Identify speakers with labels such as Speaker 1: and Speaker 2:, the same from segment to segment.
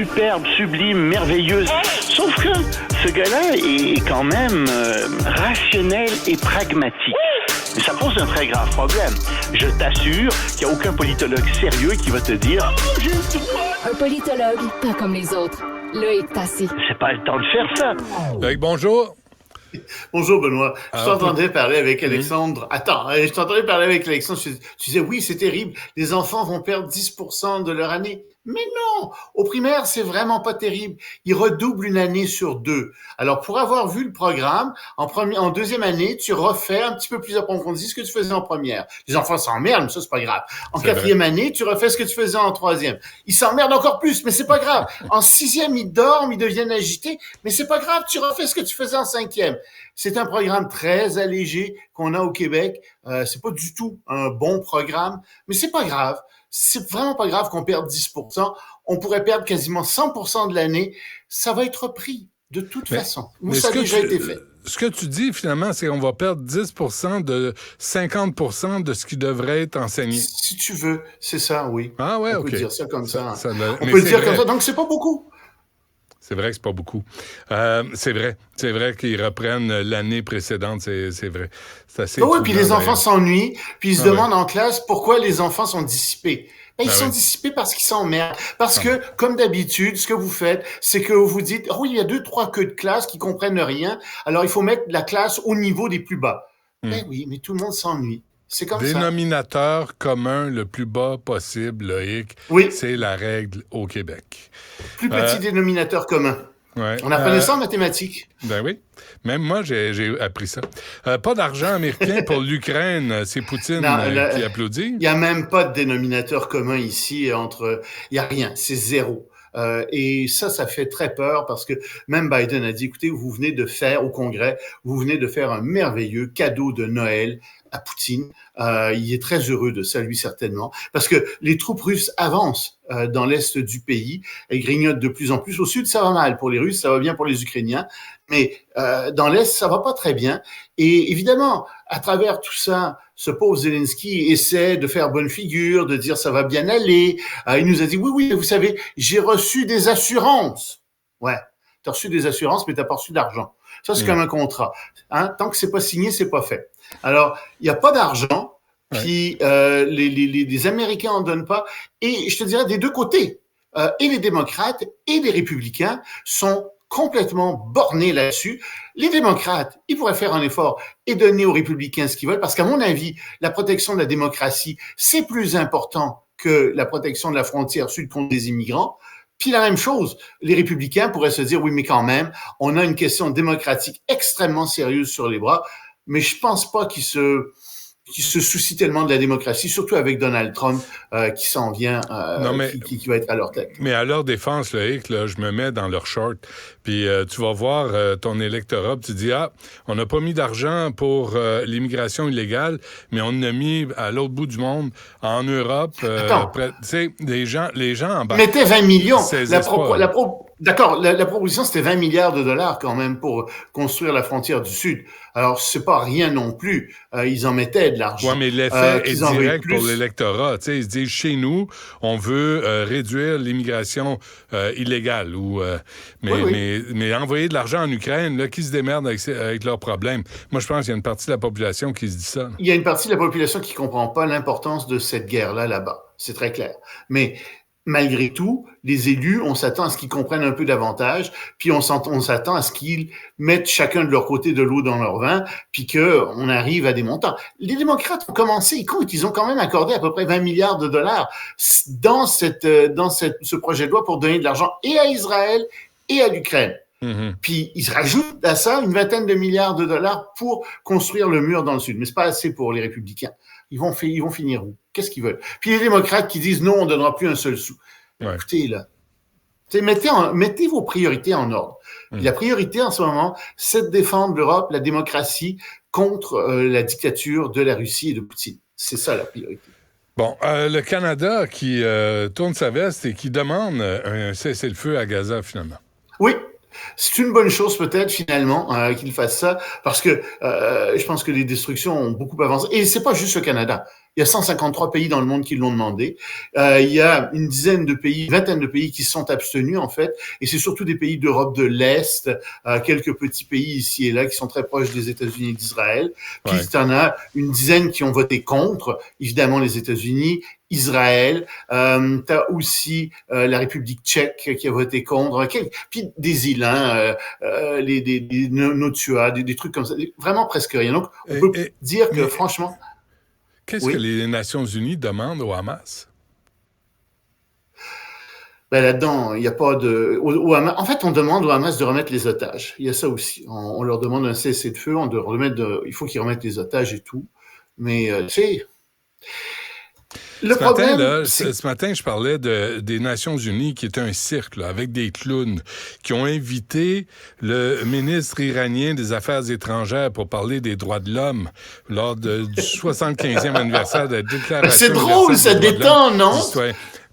Speaker 1: superbe, sublime, merveilleuse. Sauf que ce gars-là est quand même rationnel et pragmatique. Mais ça pose un très grave problème. Je t'assure qu'il n'y a aucun politologue sérieux qui va te dire « Oh, j'ai le droit! »
Speaker 2: Un politologue, pas comme les autres. Loïc Tassé.
Speaker 1: C'est pas le temps de faire ça.
Speaker 3: Loïc, bonjour.
Speaker 4: Bonjour Benoît, je t'entendais parler avec Alexandre. Attends, je t'entendais parler avec Alexandre, tu disais oui c'est terrible, les enfants vont perdre 10% de leur année. Mais non, au primaire c'est vraiment pas terrible, ils redoublent une année sur 2. Alors pour avoir vu le programme, en deuxième année, tu refais un petit peu plus approfondi ce que tu faisais en première. Les enfants s'emmerdent, mais ça c'est pas grave. En quatrième année, tu refais ce que tu faisais en troisième. Ils s'emmerdent encore plus, mais c'est pas grave. En sixième, ils dorment, ils deviennent agités, mais c'est pas grave, tu refais ce que tu faisais en cinquième. C'est un programme très allégé qu'on a au Québec. C'est pas du tout un bon programme, mais c'est pas grave. C'est vraiment pas grave qu'on perde 10%. On pourrait perdre quasiment 100% de l'année. Ça va être repris de toute façon. Ça a déjà été fait.
Speaker 3: Ce que tu dis, finalement, c'est qu'on va perdre 10% de 50% de ce qui devrait être enseigné.
Speaker 4: Si tu veux, c'est ça, oui.
Speaker 3: Ah ouais,
Speaker 4: on peut dire ça comme ça. On
Speaker 3: mais
Speaker 4: peut le dire comme ça. Donc, c'est pas beaucoup.
Speaker 3: C'est vrai que c'est pas beaucoup. C'est vrai qu'ils reprennent l'année précédente, c'est vrai. C'est assez
Speaker 4: oui, puis les enfants s'ennuient, puis ils se demandent en classe pourquoi les enfants sont dissipés. Ils sont dissipés parce qu'ils s'emmerdent. Parce que, comme d'habitude, ce que vous faites, c'est que vous dites, oh, il y a 2-3 queues de classe qui comprennent rien, alors il faut mettre la classe au niveau des plus bas. Ben oui, mais tout le monde s'ennuie. C'est comme
Speaker 3: Dénominateur commun le plus bas possible, Loïc, c'est la règle au Québec.
Speaker 4: Plus petit dénominateur commun.
Speaker 3: Ouais.
Speaker 4: On apprenait ça en mathématiques.
Speaker 3: Ben oui. Même moi, j'ai appris ça. Pas d'argent américain pour l'Ukraine. C'est Poutine qui applaudit.
Speaker 4: Il n'y a même pas de dénominateur commun ici entre... Il n'y a rien. C'est zéro. Et ça fait très peur parce que même Biden a dit, écoutez, vous venez de faire au Congrès, vous venez de faire un merveilleux cadeau de Noël à Poutine. Il est très heureux de ça, lui, certainement, parce que les troupes russes avancent dans l'est du pays. Elles grignotent de plus en plus. Au sud, ça va mal pour les Russes, ça va bien pour les Ukrainiens, mais dans l'est, ça va pas très bien. Et évidemment, à travers tout ça, ce pauvre Zelensky essaie de faire bonne figure, de dire ça va bien aller. Il nous a dit, oui, vous savez, j'ai reçu des assurances. Ouais, t'as reçu des assurances, mais t'as pas reçu d'argent. Ça, c'est comme un contrat. Tant que c'est pas signé, c'est pas fait. Alors, il y a pas d'argent, puis les Américains en donnent pas. Et je te dirais, des deux côtés, et les démocrates et les républicains sont complètement bornés là-dessus. Les démocrates, ils pourraient faire un effort et donner aux républicains ce qu'ils veulent, parce qu'à mon avis, la protection de la démocratie, c'est plus important que la protection de la frontière sud contre les immigrants. Puis la même chose, les républicains pourraient se dire, oui, mais quand même, on a une question démocratique extrêmement sérieuse sur les bras, mais je pense pas qu'ils se soucient tellement de la démocratie, surtout avec Donald Trump qui s'en vient, qui va être à leur tête.
Speaker 3: Mais à leur défense, Loïc, là, je me mets dans leur short, puis tu vas voir ton électorat, puis tu dis, on n'a pas mis d'argent pour l'immigration illégale, mais on en a mis à l'autre bout du monde, en Europe. Tu sais, les gens en bas.
Speaker 4: Mettez 20 millions. D'accord, la proposition, c'était 20 milliards de dollars quand même pour construire la frontière du Sud. Alors, c'est pas rien non plus. Ils en mettaient de l'argent.
Speaker 3: Oui, mais l'effet est direct pour l'électorat. Tu sais, ils se disent, chez nous, on veut réduire l'immigration illégale. Mais envoyer de l'argent en Ukraine, là, qui se démerde avec leurs problèmes? Moi, je pense qu'il y a une partie de la population qui se dit ça.
Speaker 4: Il y a une partie de la population qui comprend pas l'importance de cette guerre-là, là-bas. C'est très clair. Mais malgré tout, les élus, on s'attend à ce qu'ils comprennent un peu davantage, puis on s'attend à ce qu'ils mettent chacun de leur côté de l'eau dans leur vin, puis qu'on arrive à des montants. Les démocrates ont commencé, ils ont quand même accordé à peu près 20 milliards de dollars dans ce projet de loi pour donner de l'argent et à Israël et à l'Ukraine. Mm-hmm. Puis ils rajoutent à ça une vingtaine de milliards de dollars pour construire le mur dans le Sud. Mais c'est pas assez pour les républicains. Ils vont finir où? Qu'est-ce qu'ils veulent? Puis les démocrates qui disent non, on donnera plus un seul sou. Ouais. Écoutez, là, mettez vos priorités en ordre. Puis la priorité en ce moment, c'est de défendre l'Europe, la démocratie contre la dictature de la Russie et de Poutine. C'est ça la priorité.
Speaker 3: Bon, le Canada qui tourne sa veste et qui demande un cessez-le-feu à Gaza, finalement.
Speaker 4: Oui. C'est une bonne chose peut-être finalement qu'il fasse ça parce que je pense que les destructions ont beaucoup avancé et c'est pas juste le Canada. Il y a 153 pays dans le monde qui l'ont demandé. Il y a une vingtaine de pays qui sont abstenus, en fait. Et c'est surtout des pays d'Europe de l'Est, quelques petits pays ici et là qui sont très proches des États-Unis et d'Israël. Puis, il y en a une dizaine qui ont voté contre, évidemment, les États-Unis, Israël. T'as aussi la République tchèque qui a voté contre. Puis des îles, des Notua, des trucs comme ça. Vraiment presque rien. Donc, on peut dire que, franchement...
Speaker 3: Qu'est-ce que les Nations unies demandent au Hamas?
Speaker 4: Ben là-dedans, il n'y a pas de... Hamas, en fait, on demande au Hamas de remettre les otages. Il y a ça aussi. On leur demande un cessez-le-feu, il faut qu'ils remettent les otages et tout. Mais, tu sais...
Speaker 3: Ce matin, je parlais des Nations unies qui était un cirque là, avec des clowns qui ont invité le ministre iranien des Affaires étrangères pour parler des droits de l'homme lors du 75e anniversaire de la Déclaration
Speaker 4: C'est drôle, ça détend, non?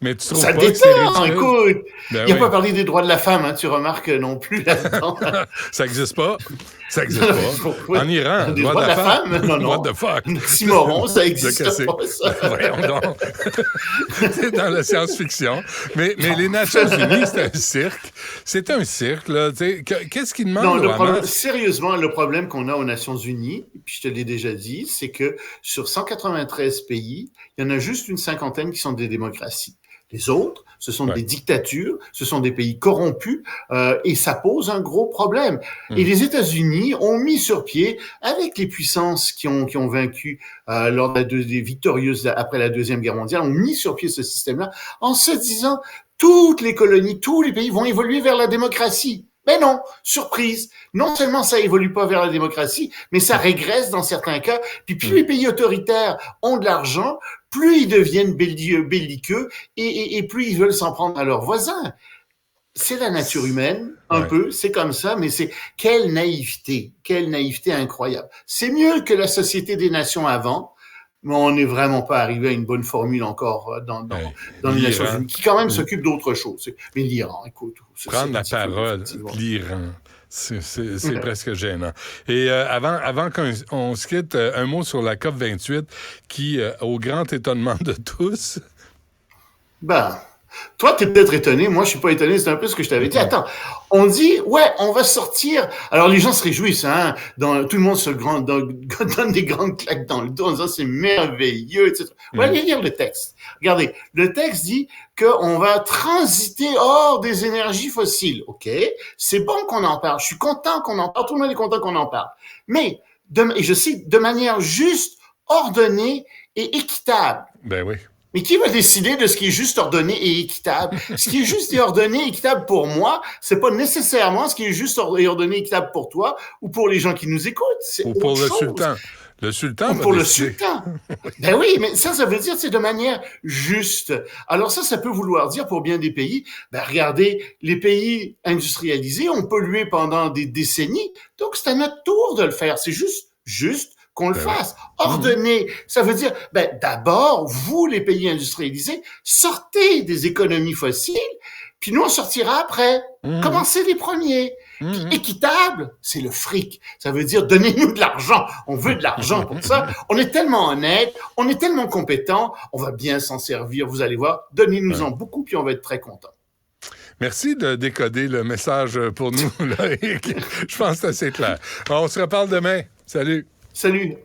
Speaker 3: Mais tu trouves
Speaker 4: ça
Speaker 3: pas
Speaker 4: détend,
Speaker 3: que c'est
Speaker 4: écoute.
Speaker 3: Ben
Speaker 4: il n'y a pas parlé des droits de la femme, tu remarques non plus là-dedans.
Speaker 3: Ça n'existe pas. Ça n'existe pas. En Iran,
Speaker 4: des droits de la femme? Non.
Speaker 3: What the fuck?
Speaker 4: Oxymoron, ça existe pas, ça.
Speaker 3: Voyons donc. C'est dans la science-fiction. Mais les Nations unies, c'est un cirque. C'est un cirque, là. Qu'est-ce qu'ils demandent au Hamas?
Speaker 4: Sérieusement, le problème qu'on a aux Nations unies, puis je te l'ai déjà dit, c'est que sur 193 pays, il y en a juste une cinquantaine qui sont des démocraties. Les autres, ce sont des dictatures, ce sont des pays corrompus, et ça pose un gros problème. Et les États-Unis ont mis sur pied, avec les puissances qui ont vaincu lors des victorieuses après la Deuxième Guerre mondiale, ont mis sur pied ce système-là en se disant toutes les colonies, tous les pays vont évoluer vers la démocratie. Mais non, surprise. Non seulement ça évolue pas vers la démocratie, mais ça régresse dans certains cas. Puis plus les pays autoritaires ont de l'argent, plus ils deviennent belliqueux et plus ils veulent s'en prendre à leurs voisins. C'est la nature humaine, un peu, c'est comme ça, mais quelle naïveté incroyable. C'est mieux que la Société des Nations avant, mais on n'est vraiment pas arrivé à une bonne formule encore dans les Nations Unies, qui quand même s'occupe d'autres choses. Mais l'Iran, écoute...
Speaker 3: Prendre la parole, l'Iran, c'est presque gênant. Et avant qu'on se quitte, un mot sur la COP28 qui, au grand étonnement de tous...
Speaker 4: Toi, t'es peut-être étonné. Moi, je suis pas étonné. C'est un peu ce que je t'avais dit. Attends, on dit, on va sortir. Alors, les gens se réjouissent, hein. Tout le monde donne des grandes claques dans le dos en disant c'est merveilleux, etc. Allez lire le texte. Regardez, le texte dit qu'on va transiter hors des énergies fossiles. OK? C'est bon qu'on en parle. Je suis content qu'on en parle. Tout le monde est content qu'on en parle. Mais, et je cite, de manière juste, ordonnée et équitable.
Speaker 3: Ben oui.
Speaker 4: Mais qui va décider de ce qui est juste, ordonné et équitable? Ce qui est juste et ordonné et équitable pour moi, c'est pas nécessairement ce qui est juste et ordonné et équitable pour toi ou pour les gens qui nous écoutent. C'est
Speaker 3: ou pour
Speaker 4: autre chose.
Speaker 3: Sultan. Le sultan.
Speaker 4: Ou pour le sultan. Ben oui, mais ça veut dire c'est de manière juste. Alors ça peut vouloir dire pour bien des pays, regardez, les pays industrialisés ont pollué pendant des décennies, donc c'est à notre tour de le faire. C'est juste qu'on le fasse. Ordonner, ça veut dire, d'abord, vous, les pays industrialisés, sortez des économies fossiles, puis nous, on sortira après. Commencez les premiers. Puis équitable, c'est le fric. Ça veut dire, donnez-nous de l'argent. On veut de l'argent pour ça. On est tellement honnête, on est tellement compétent, on va bien s'en servir, vous allez voir. Donnez-nous-en beaucoup, puis on va être très contents.
Speaker 3: Merci de décoder le message pour nous, Loïc. Je pense que c'est assez clair. On se reparle demain. Salut.
Speaker 4: Salut.